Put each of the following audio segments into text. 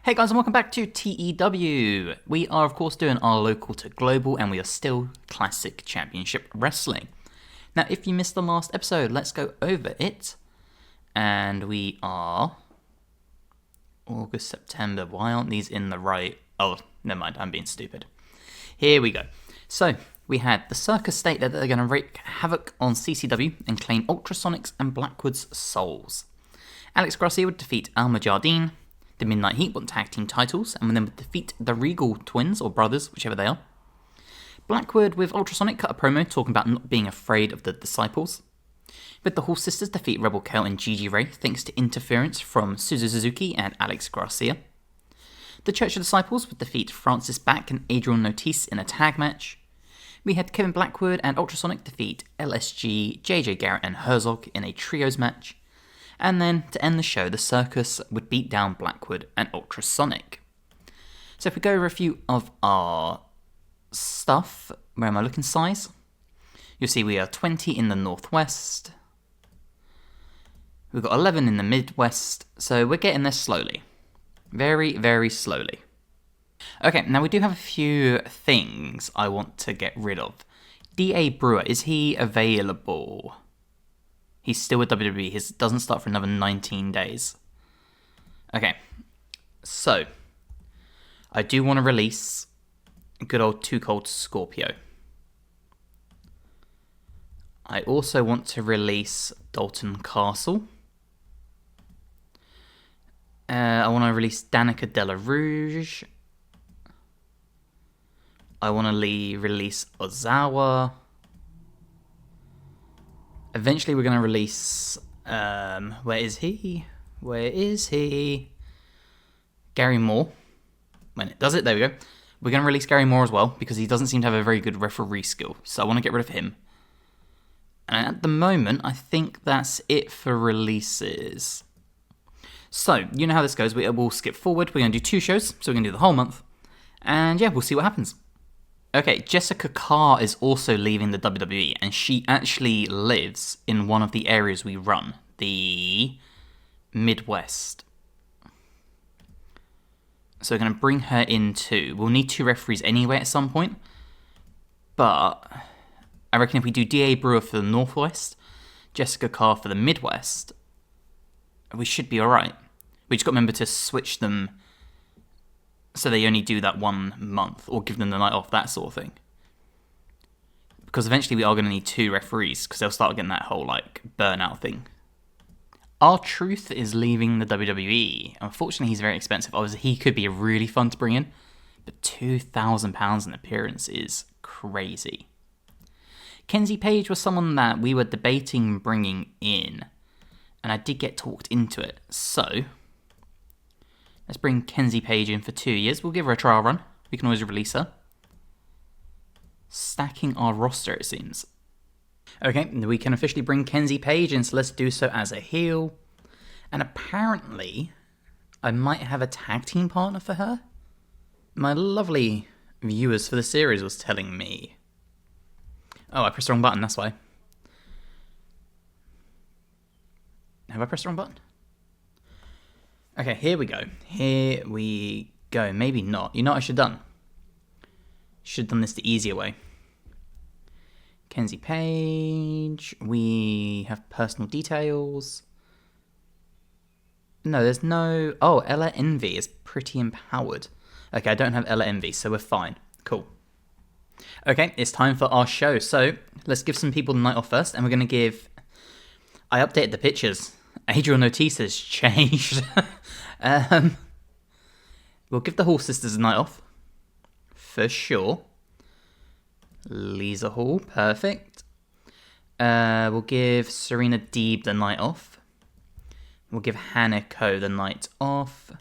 Hey guys, and welcome back to TEW. We are, of course, doing our local to global, and we are still Classic Championship Wrestling. Now, if you missed the last episode, let's go over it. And we are August, September. Why aren't these in the right? Oh, never mind, I'm being stupid. Here we go. So, we had the Circus state that they're going to wreak havoc on CCW and claim Ultrasonics and Blackwood's souls. Alex Garcia would defeat Alma Jardine. The Midnight Heat won tag team titles and then would defeat the Regal twins, or brothers, whichever they are. Blackwood with Ultrasonic cut a promo talking about not being afraid of the Disciples. With the Hall Sisters defeat Rebel Kel and Gigi Ray thanks to interference from Suzu Suzuki and Alex Garcia. The Church of Disciples would defeat Francis Back and Adrian Notice in a tag match. We had Kevin Blackwood and Ultrasonic defeat LSG, JJ Garrett and Herzog in a trios match. And then, to end the show, the Circus would beat down Blackwood and Ultrasonic. So if we go over a few of our stuff, where am I looking size? You'll see we are 20 in the Northwest. We've got 11 in the Midwest, so we're getting there slowly. Very, very slowly. Okay, now we do have a few things I want to get rid of. D.A. Brewer, is he available? He's still with WWE. His doesn't start for another 19 days. Okay. So, I do want to release good old Too Cold Scorpio. I also want to release Dalton Castle. I want to release Danica Della Rouge. I want to release Ozawa. Eventually we're going to release, where is he? Gary Moore. When it does it, there we go. We're going to release Gary Moore as well, because he doesn't seem to have a very good referee skill. So I want to get rid of him. And at the moment, I think that's it for releases. So, you know how this goes. We'll skip forward. We're going to do 2 shows, so we're going to do the whole month. And yeah, we'll see what happens. Okay, Jessica Carr is also leaving the WWE, and she actually lives in one of the areas we run, the Midwest. So we're going to bring her in too. We'll need 2 referees anyway at some point, but I reckon if we do D.A. Brewer for the Northwest, Jessica Carr for the Midwest, we should be alright. We just got to remember to switch them so they only do that 1 month, or give them the night off, that sort of thing. Because eventually we are going to need 2 referees, because they'll start getting that whole, burnout thing. R-Truth is leaving the WWE. Unfortunately, he's very expensive. Obviously, he could be really fun to bring in, but £2,000 an appearance is crazy. Kenzie Page was someone that we were debating bringing in, and I did get talked into it, so let's bring Kenzie Page in for 2 years. We'll give her a trial run. We can always release her. Stacking our roster, it seems. Okay, we can officially bring Kenzie Page in, so let's do so as a heel. And apparently, I might have a tag team partner for her. My lovely viewers for the series was telling me. Oh, I pressed the wrong button, that's why. Have I pressed the wrong button? Okay, here we go. Maybe not. You know what I should have done? Should have done this the easier way. Kenzie Page. We have personal details. No, there's no... Oh, Ella Envy is pretty empowered. Okay, I don't have Ella Envy, so we're fine. Cool. Okay, it's time for our show. So, let's give some people the night off first, and we're going to give... I updated the pictures. Adrian Notice has changed. We'll give the Hall Sisters a night off. For sure. Lisa Hall, perfect. We'll give Serena Deeb the night off. We'll give Hannah Coe the night off.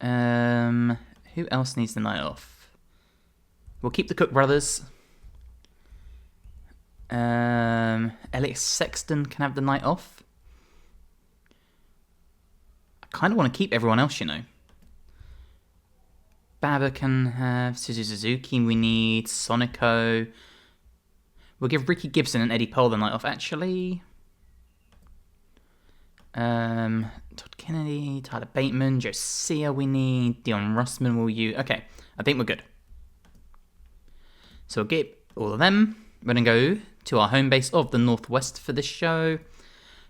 Who else needs the night off? We'll keep the Cook brothers. Elliot Sexton can have the night off. I kind of want to keep everyone else, you know. Baba can have Suzu Suzuki. We need Sonico. We'll give Ricky Gibson and Eddie Pole the night off, actually. Todd Kennedy, Tyler Bateman, Josiah we need, Dion Rossman will you. Okay, I think we're good. So we'll get all of them. We're going to go to our home base of the Northwest for this show.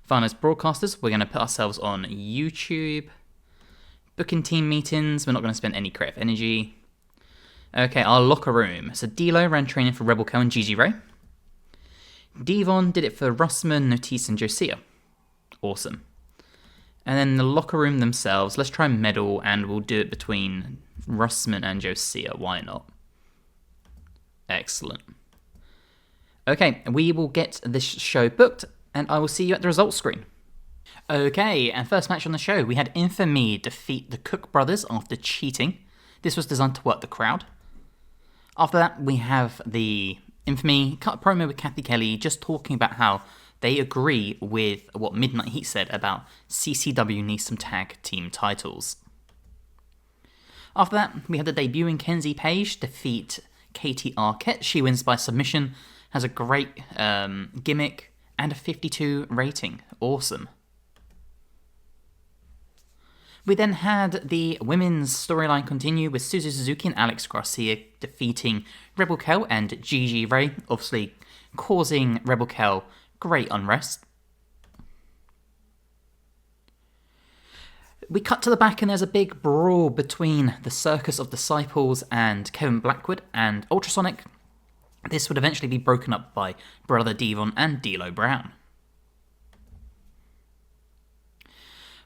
Find as broadcasters, we're going to put ourselves on YouTube. Booking team meetings, we're not going to spend any creative energy. Okay, our locker room. So D'Lo ran training for Rebel Kel and Gigi Ray. Devon did it for Rossman, Notice, and Josiah. Awesome. And then the locker room themselves, let's try medal, and we'll do it between Rossman and Josiah. Why not? Excellent. Okay, we will get this show booked, and I will see you at the results screen. Okay, and first match on the show, we had Infamy defeat the Cook brothers after cheating. This was designed to work the crowd. After that, we have the Infamy cut a promo with Kathy Kelly, just talking about how they agree with what Midnight Heat said about CCW needs some tag team titles. After that, we had the debuting Kenzie Page defeat Katie Arquette. She wins by submission, has a great gimmick, and a 52 rating. Awesome. We then had the women's storyline continue with Suzu Suzuki and Alex Garcia defeating Rebel Kel and Gigi Ray, obviously causing Rebel Kel great unrest. We cut to the back and there's a big brawl between the Circus of Disciples and Kevin Blackwood and Ultrasonic. This would eventually be broken up by Brother Devon and D'Lo Brown.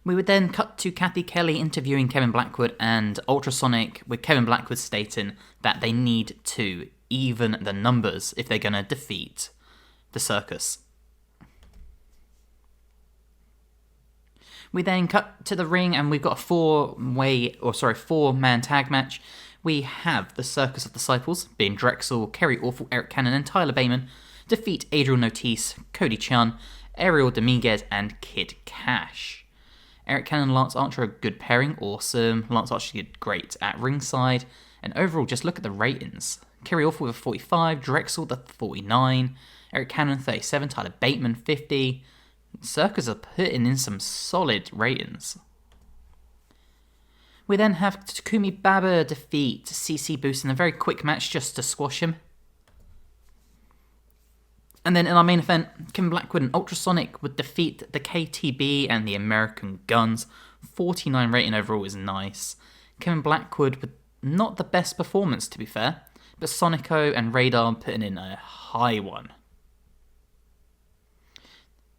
We would then cut to Kathy Kelly interviewing Kevin Blackwood and Ultrasonic, with Kevin Blackwood stating that they need to even the numbers if they're going to defeat the Circus. We then cut to the ring and we've got a four-man tag match. We have the Circus of Disciples, being Drexel, Kerry Awful, Eric Cannon, and Tyler Bateman, defeat Adriel Notice, Cody Chun, Ariel Dominguez, and Kid Cash. Eric Cannon and Lance Archer are a good pairing, awesome. Lance Archer did great at ringside, and overall, just look at the ratings. Kerry Awful with a 45, Drexel the 49, Eric Cannon 37, Tyler Bateman 50. Circus are putting in some solid ratings. We then have Takumi Baba defeat CC Boost in a very quick match just to squash him. And then in our main event, Kevin Blackwood and Ultrasonic would defeat the KTB and the American Guns. 49 rating overall is nice. Kevin Blackwood with not the best performance, to be fair, but Sonico and Radar putting in a high one.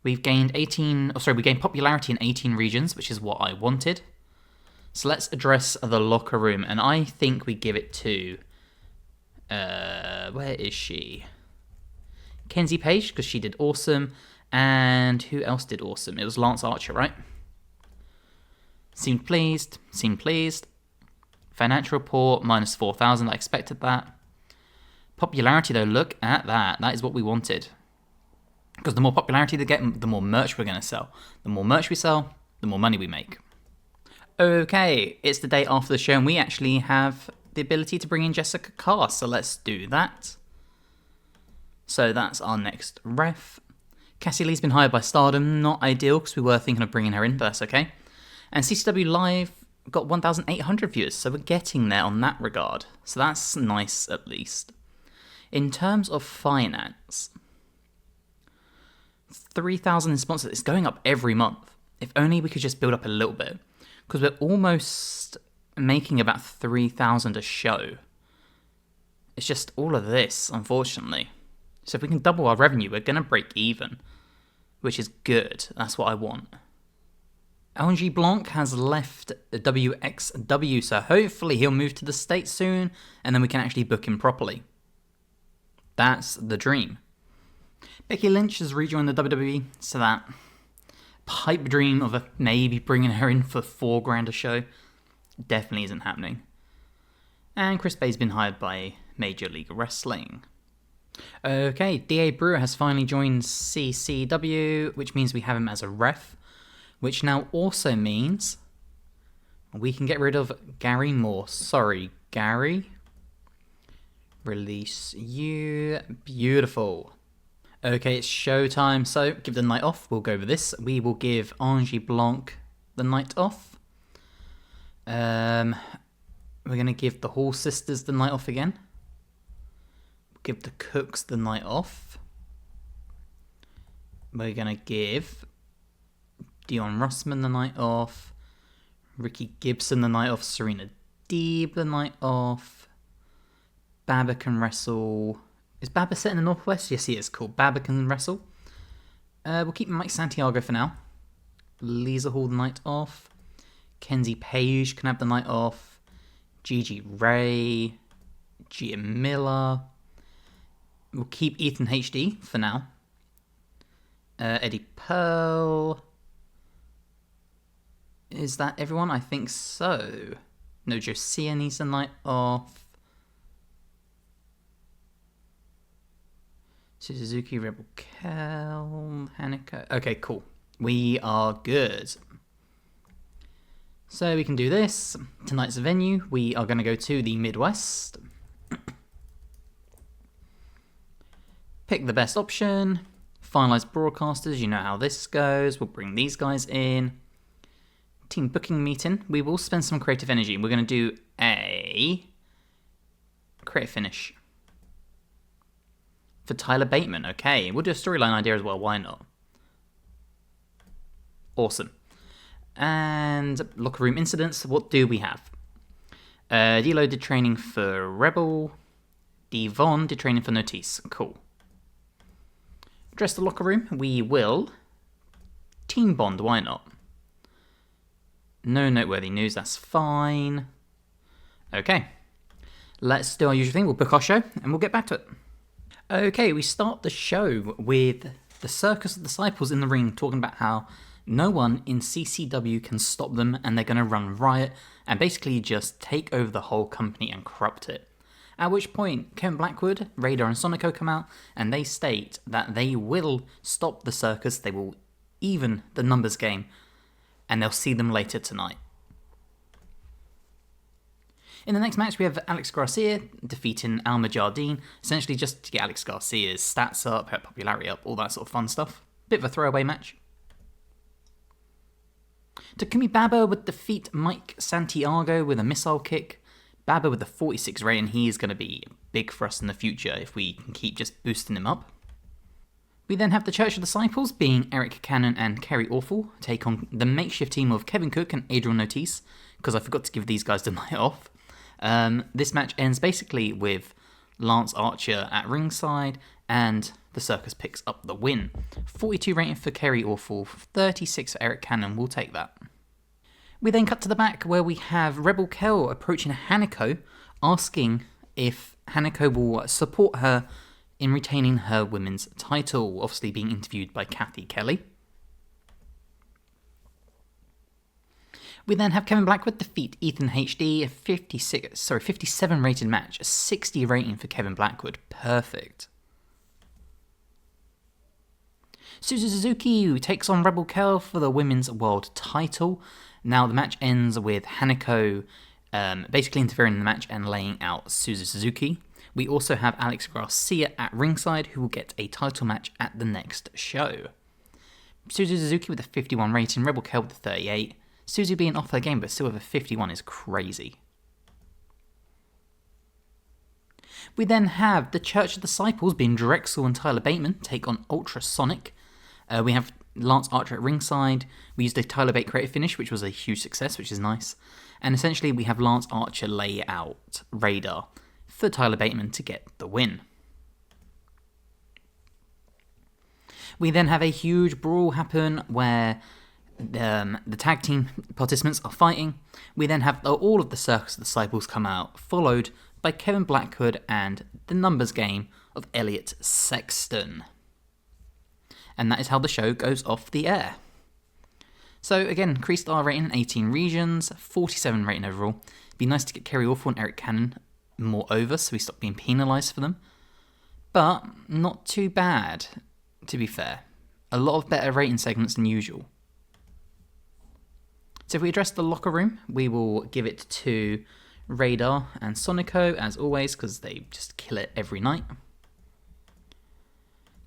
We gained popularity in 18 regions, which is what I wanted. So let's address the locker room, and I think we give it to... where is she? Kenzie Page, because she did awesome. And who else did awesome? It was Lance Archer, right? Seemed pleased. Financial report, minus 4,000. I expected that. Popularity, though, look at that. That is what we wanted. Because the more popularity they get, the more merch we're going to sell. The more merch we sell, the more money we make. Okay, it's the day after the show, and we actually have the ability to bring in Jessica Carr, so let's do that. So that's our next ref. Cassie Lee's been hired by Stardom, not ideal, because we were thinking of bringing her in, but that's okay. And CCW Live got 1,800 viewers, so we're getting there on that regard. So that's nice, at least. In terms of finance... 3,000 in sponsors. It's going up every month. If only we could just build up a little bit. Because we're almost making about 3,000 a show. It's just all of this, unfortunately. So if we can double our revenue, we're going to break even. Which is good. That's what I want. LNG Blanc has left the WXW, so hopefully he'll move to the States soon, and then we can actually book him properly. That's the dream. Becky Lynch has rejoined the WWE, so that pipe dream of maybe bringing her in for $4,000 a show definitely isn't happening. And Chris Bay's been hired by Major League Wrestling. Okay, D.A. Brewer has finally joined CCW, which means we have him as a ref, which now also means we can get rid of Gary Moore. Sorry, Gary. Release you. Beautiful. Okay, it's showtime, so give the night off. We'll go over this. We will give Angie Blanc the night off. We're going to give the Hall sisters the night off again. Give the Cooks the night off. We're going to give Dion Rossman the night off. Ricky Gibson the night off. Serena Deeb the night off. Baba can wrestle. Is Baba set in the Northwest? Yes, he is. Cool. Baba can wrestle. We'll keep Mike Santiago for now. Lisa Hall the night off. Kenzie Page can have the night off. Gigi Ray. Gia Miller. We'll keep Ethan HD for now. Eddie Pearl. Is that everyone? I think so. No, Josiah needs the night off. Suzuki, Rebel Kel, Hanako. Okay, cool. We are good. So we can do this. Tonight's venue, we are going to go to the Midwest. Pick the best option. Finalize broadcasters. You know how this goes. We'll bring these guys in. Team booking meeting. We will spend some creative energy. We're going to do a creative finish. For Tyler Bateman, okay. We'll do a storyline idea as well, why not? Awesome. And locker room incidents, what do we have? D'Lo did training for Rebel. Devon did training for Notice, cool. Address the locker room, we will team bond, why not? No noteworthy news, that's fine. Okay. Let's do our usual thing, we'll book our show and we'll get back to it. Okay, we start the show with the Circus of Disciples in the ring talking about how no one in CCW can stop them and they're going to run riot and basically just take over the whole company and corrupt it. At which point, Kevin Blackwood, Radar and Sonico come out and they state that they will stop the circus, they will even the numbers game, and they'll see them later tonight. In the next match, we have Alex Garcia defeating Alma Jardine, essentially just to get Alex Garcia's stats up, her popularity up, all that sort of fun stuff. Bit of a throwaway match. Takumi Baba would defeat Mike Santiago with a missile kick. Baba with a 46 rating, he is going to be big for us in the future if we can keep just boosting him up. We then have the Church of Disciples, being Eric Cannon and Kerry Awful, take on the makeshift team of Kevin Cook and Adrian Notice, because I forgot to give these guys the night off. This match ends basically with Lance Archer at ringside and the circus picks up the win. 42 rating for Kerry Awful, 36 for Eric Cannon, we'll take that. We then cut to the back where we have Rebel Kel approaching Hanako, asking if Hanako will support her in retaining her women's title, obviously being interviewed by Kathy Kelly. We then have Kevin Blackwood defeat Ethan HD, a 57 rated match, a 60 rating for Kevin Blackwood, perfect. Suzu Suzuki takes on Rebel Kel for the women's world title. Now the match ends with Hanako basically interfering in the match and laying out Suzu Suzuki. We also have Alex Garcia at ringside, who will get a title match at the next show. Suzu Suzuki with a 51 rating, Rebel Kel with a 38. Suzu being off her game but still with a 51 is crazy. We then have the Church of Disciples, being Drexel and Tyler Bateman, take on Ultrasonic. We have Lance Archer at ringside. We used a Tyler Bate creative finish, which was a huge success, which is nice. And essentially we have Lance Archer lay out Radar for Tyler Bateman to get the win. We then have a huge brawl happen where the tag team participants are fighting. We then have all of the Circus Disciples come out, followed by Kevin Blackwood and the numbers game of Elliot Sexton. And that is how the show goes off the air. So again, increased R rating, 18 regions, 47 rating overall. Be nice to get Kerry Awful and Eric Cannon more over so we stop being penalised for them. But not too bad, to be fair. A lot of better rating segments than usual. So if we address the locker room, we will give it to Radar and Sonico, as always, because they just kill it every night.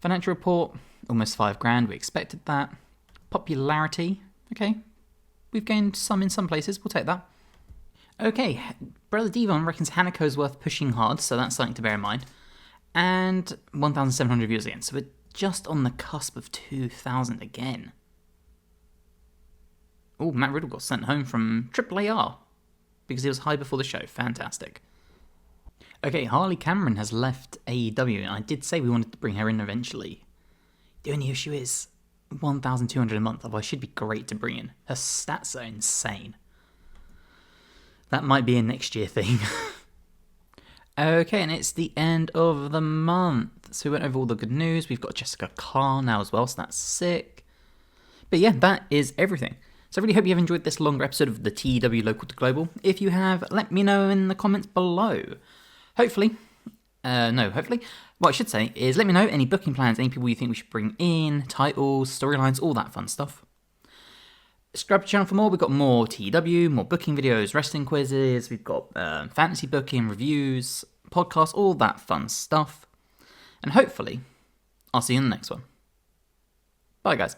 Financial report, almost $5,000. We expected that. Popularity, okay. We've gained some in some places. We'll take that. Okay, Brother Devon reckons Hanako's worth pushing hard, so that's something to bear in mind. And 1,700 views again, so we're just on the cusp of 2,000 again. Oh, Matt Riddle got sent home from AAAR because he was high before the show. Fantastic. Okay, Harley Cameron has left AEW, and I did say we wanted to bring her in eventually. The only issue is 1,200 a month, otherwise she'd be great to bring in. Her stats are insane. That might be a next year thing. Okay, and it's the end of the month. So we went over all the good news. We've got Jessica Carr now as well, so that's sick. But yeah, that is everything. So I really hope you have enjoyed this longer episode of the TEW Local to Global. If you have, let me know in the comments below. Hopefully, what I should say is let me know any booking plans, any people you think we should bring in, titles, storylines, all that fun stuff. Subscribe to the channel for more. We've got more TEW, more booking videos, wrestling quizzes, we've got fantasy booking, reviews, podcasts, all that fun stuff. And hopefully, I'll see you in the next one. Bye, guys.